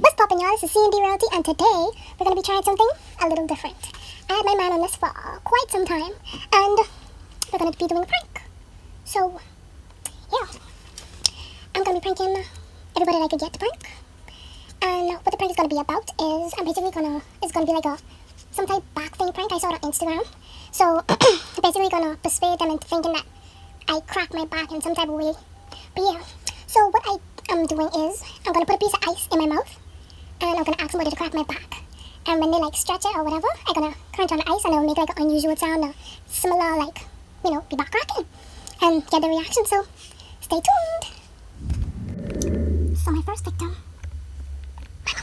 What's poppin', y'all? This is C&D Realty, and today we're gonna be trying something a little different. I had my mind on this for quite some time, and we're gonna be doing a prank. So, yeah, I'm gonna be pranking everybody that I could get to prank. And what the prank is gonna be about is it's gonna be like some type back thing prank. I saw it on Instagram. So, basically gonna persuade them into thinking that I cracked my back in some type of way. But yeah, so what I am doing is I'm gonna put a piece of ice in my mouth, and I'm gonna ask somebody to crack my back. And when they like stretch it or whatever, I'm gonna crunch on the ice, and it'll make like an unusual sound, similar like, you know, be back cracking, and get the reaction. So stay tuned. So my first victim, my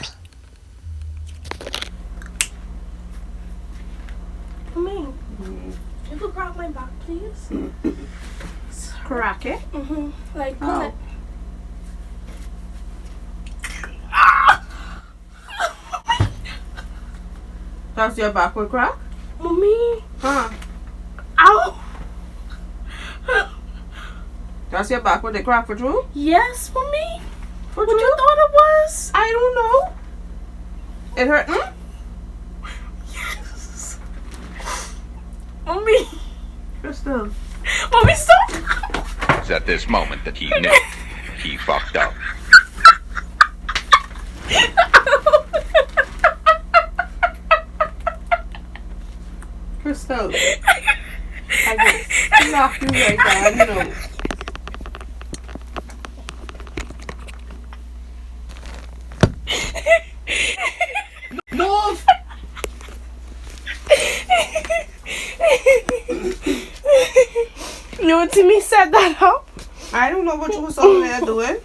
mommy. Mommy, you could crack my back, please? Crack it? Mm-hmm. Like, pull it. That's your back will crack? Mommy. Huh? Ow. That's your back with the crack for true? Yes, Mommy. For What true? you thought it was? I don't know. It hurt? Yes. Mommy. Crystal. Mommy, stop. It's at this moment that he knew he fucked up. Crystal. I just knocked you right down, you know. Move! You know, Timmy set that up. I don't know what you was over there doing.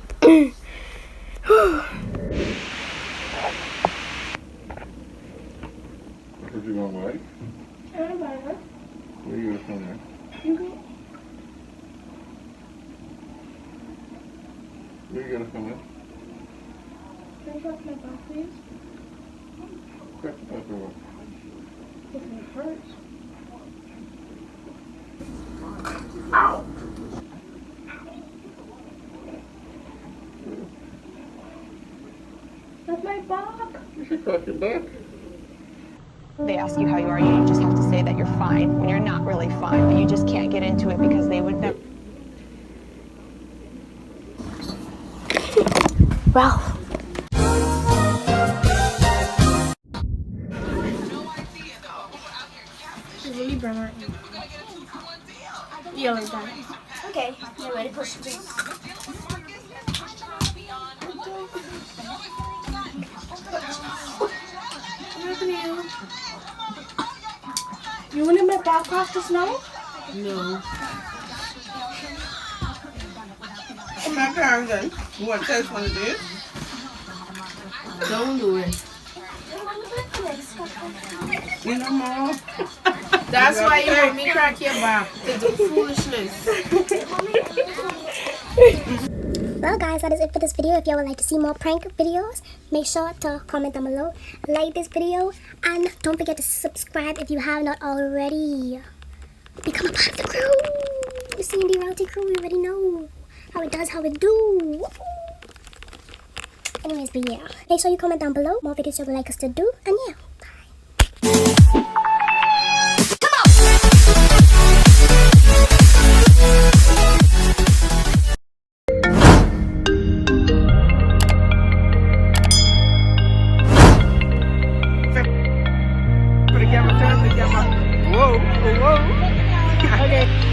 What you going right? Where you going from there? Where you gonna come in? Can I crack my back, please? Crack the back or what? If it hurts. Ow! That's my back. You should crack your back. They ask you how you are, you just have to say that you're fine when you're not really fine, but you just can't get into it because they would never. Ralph. You're really burn, aren't you? Yeah, like that. Okay, you're ready for some drinks. You wanted my back practice now? No. My parents then. You want to taste one of these? Don't do it. You know, Mom. That's why you want me crack your back. To do foolishness. Well guys, that is it for this video. If you would like to see more prank videos, make sure to comment down below, like this video, and don't forget to subscribe if you have not already. Become a part of the crew. The C&D Realty crew, you already know how it does, how it do. Anyways, but yeah, make sure you comment down below more videos you would like us to do, and yeah, bye. Whoa, whoa. Okay.